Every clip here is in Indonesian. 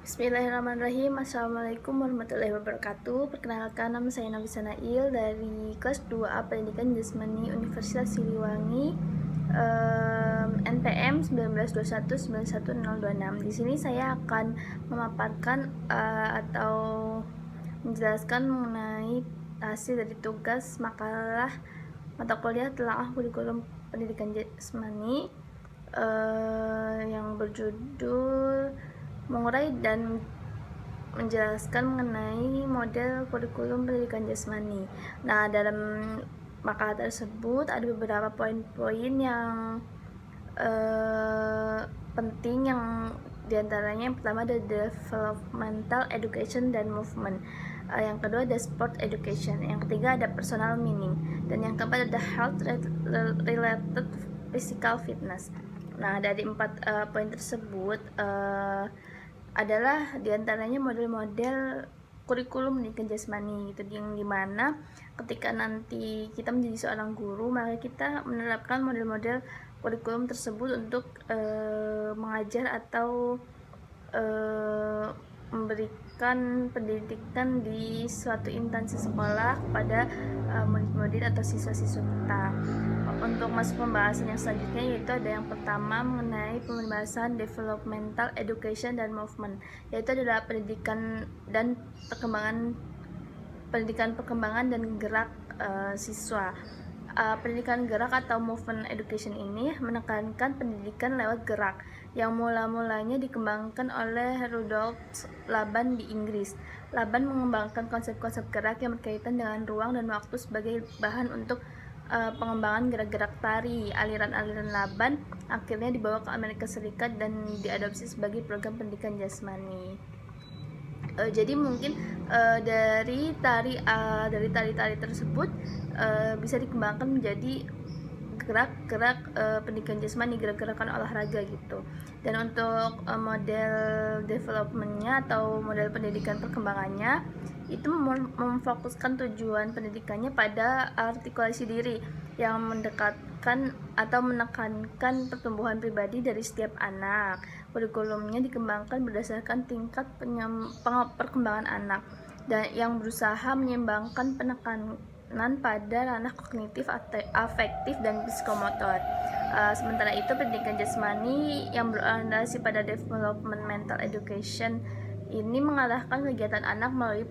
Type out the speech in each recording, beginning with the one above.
Bismillahirrahmanirrahim. Assalamualaikum warahmatullahi wabarakatuh. Perkenalkan, nama saya Nafisa Nail dari kelas 2A Pendidikan Jasmani Universitas Siliwangi, NPM 1921911026. Di sini saya akan memaparkan atau menjelaskan mengenai hasil dari tugas makalah mata kuliah telaah kurikulum pendidikan jasmani yang berjudul mengurai dan menjelaskan mengenai model kurikulum pendidikan jasmani. Nah, dalam makalah tersebut ada beberapa poin-poin yang penting, yang diantaranya yang pertama ada developmental education dan movement, yang kedua ada sport education, yang ketiga ada personal meaning, dan yang keempat ada health related physical fitness. Nah, dari 4 poin tersebut adalah diantaranya model-model kurikulum pendidikan jasmani, gitu, yang dimana ketika nanti kita menjadi seorang guru, maka kita menerapkan model-model kurikulum tersebut untuk mengajar atau memberikan pendidikan di suatu instansi sekolah kepada murid-murid atau siswa-siswa kita. Untuk masuk pembahasan yang selanjutnya, yaitu ada yang pertama mengenai pembahasan developmental education dan movement, yaitu adalah pendidikan perkembangan dan gerak siswa. Pendidikan gerak atau movement education ini menekankan pendidikan lewat gerak yang mula-mulanya dikembangkan oleh Rudolf Laban di Inggris. Laban mengembangkan konsep-konsep gerak yang berkaitan dengan ruang dan waktu sebagai bahan untuk pengembangan gerak-gerak tari. Aliran-aliran Laban akhirnya dibawa ke Amerika Serikat dan diadopsi sebagai program pendidikan jasmani. Jadi mungkin dari tari tersebut bisa dikembangkan menjadi gerak-gerak pendidikan jasmani, gerak-gerakan olahraga gitu. Dan untuk model developmentnya atau model pendidikan perkembangannya itu memfokuskan tujuan pendidikannya pada artikulasi diri yang mendekatkan atau menekankan pertumbuhan pribadi dari setiap anak. Kurikulumnya dikembangkan berdasarkan tingkat perkembangan anak dan yang berusaha menyeimbangkan penekanan pada ranah kognitif, afektif, dan psikomotor. Sementara itu, pendidikan jasmani yang berorientasi pada development mental education ini mengarahkan kegiatan anak melalui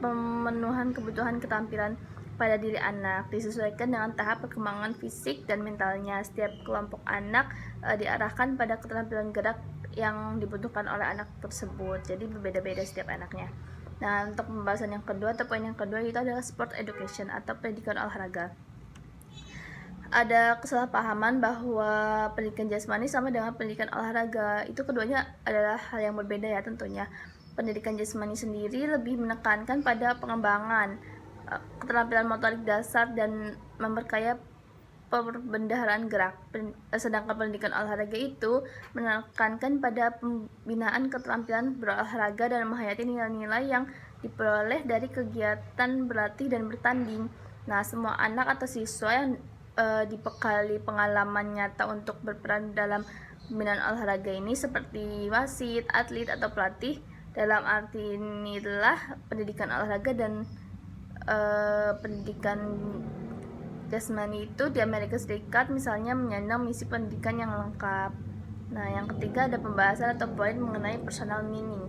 pemenuhan kebutuhan keterampilan pada diri anak, disesuaikan dengan tahap perkembangan fisik dan mentalnya. Setiap kelompok anak diarahkan pada keterampilan gerak yang dibutuhkan oleh anak tersebut, jadi berbeda-beda setiap anaknya. Nah, untuk pembahasan yang kedua atau poin yang kedua itu adalah sport education atau pendidikan olahraga. Ada kesalahpahaman bahwa pendidikan jasmani sama dengan pendidikan olahraga. Itu keduanya adalah hal yang berbeda ya tentunya. Pendidikan jasmani sendiri lebih menekankan pada pengembangan keterampilan motorik dasar dan memperkaya perbendaharaan gerak. Sedangkan pendidikan olahraga itu menekankan pada pembinaan keterampilan berolahraga dan menghayati nilai-nilai yang diperoleh dari kegiatan berlatih dan bertanding. Nah, semua anak atau siswa yang dibekali pengalaman nyata untuk berperan dalam pembinaan olahraga ini seperti wasit, atlet, atau pelatih. Dalam arti inilah pendidikan olahraga dan pendidikan jasmani itu di Amerika Serikat misalnya menyandang misi pendidikan yang lengkap. Nah, yang ketiga ada pembahasan atau poin mengenai personal meaning.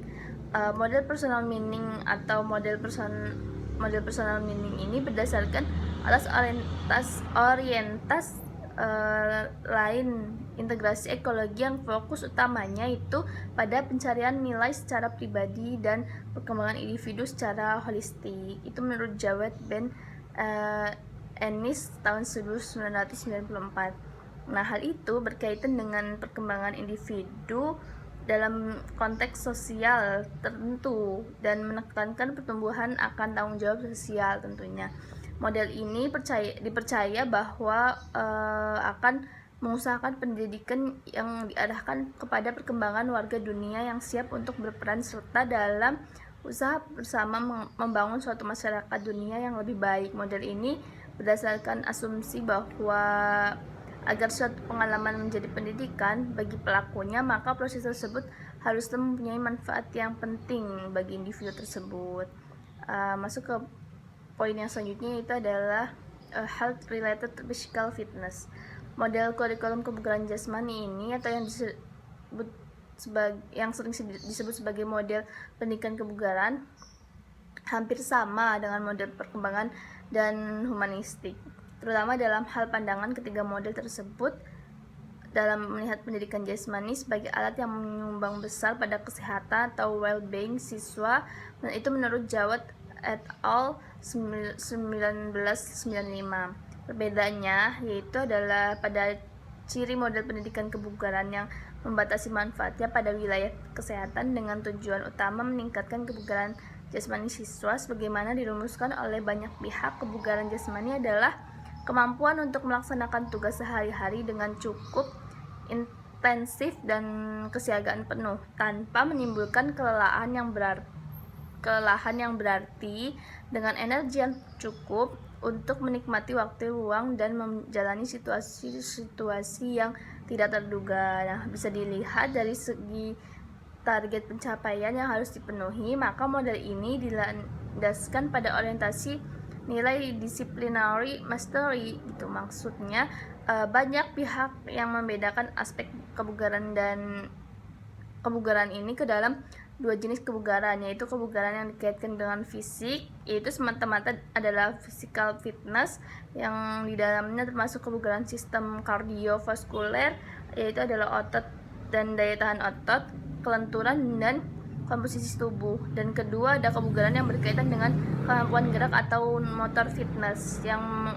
Model personal meaning atau model personal meaning ini berdasarkan atas orientas lain integrasi ekologi yang fokus utamanya itu pada pencarian nilai secara pribadi dan perkembangan individu secara holistik. Itu menurut Jawed Ben Ennis tahun 1994. Nah, hal itu berkaitan dengan perkembangan individu dalam konteks sosial tertentu dan menekankan pertumbuhan akan tanggung jawab sosial tentunya. Model ini dipercaya bahwa akan mengusahakan pendidikan yang diarahkan kepada perkembangan warga dunia yang siap untuk berperan serta dalam usaha bersama membangun suatu masyarakat dunia yang lebih baik. Model ini berdasarkan asumsi bahwa agar suatu pengalaman menjadi pendidikan bagi pelakunya, maka proses tersebut haruslah mempunyai manfaat yang penting bagi individu tersebut. Masuk ke poin yang selanjutnya, itu adalah health related physical fitness. Model kurikulum kebugaran jasmani ini, atau yang sering disebut sebagai model pendidikan kebugaran, hampir sama dengan model perkembangan dan humanistik, terutama dalam hal pandangan ketiga model tersebut dalam melihat pendidikan jasmani sebagai alat yang menyumbang besar pada kesehatan atau well-being siswa, dan itu menurut Jawad et al. 1995. Perbedaannya yaitu adalah pada ciri model pendidikan kebugaran yang membatasi manfaatnya pada wilayah kesehatan dengan tujuan utama meningkatkan kebugaran jasmani siswa sebagaimana dirumuskan oleh banyak pihak. Kebugaran jasmani adalah kemampuan untuk melaksanakan tugas sehari-hari dengan cukup intensif dan kesiagaan penuh tanpa menimbulkan kelelahan yang berarti dengan energi yang cukup untuk menikmati waktu luang dan menjalani situasi-situasi yang tidak terduga. Nah, bisa dilihat dari segi target pencapaian yang harus dipenuhi, maka model ini dilandaskan pada orientasi nilai disciplinary mastery gitu. Maksudnya banyak pihak yang membedakan aspek kebugaran ini ke dalam dua jenis kebugaran, yaitu kebugaran yang dikaitkan dengan fisik, yaitu semata-mata adalah physical fitness, yang di dalamnya termasuk kebugaran sistem kardiovaskuler, yaitu adalah otot dan daya tahan otot, kelenturan dan komposisi tubuh. Dan kedua, ada kebugaran yang berkaitan dengan kemampuan gerak atau motor fitness, yang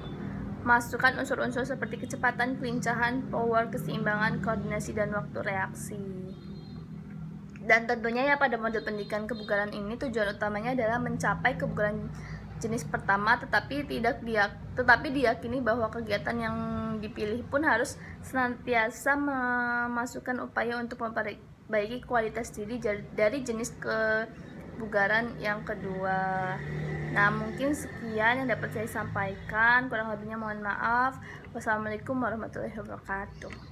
masukkan unsur-unsur seperti kecepatan, kelincahan, power, keseimbangan, koordinasi, dan waktu reaksi. Dan tentunya ya pada model pendidikan kebugaran ini tujuan utamanya adalah mencapai kebugaran jenis pertama, tetapi diyakini bahwa kegiatan yang dipilih pun harus senantiasa memasukkan upaya untuk memperbaiki kualitas diri dari jenis kebugaran yang kedua. Nah, mungkin sekian yang dapat saya sampaikan, kurang lebihnya mohon maaf. Wassalamualaikum warahmatullahi wabarakatuh.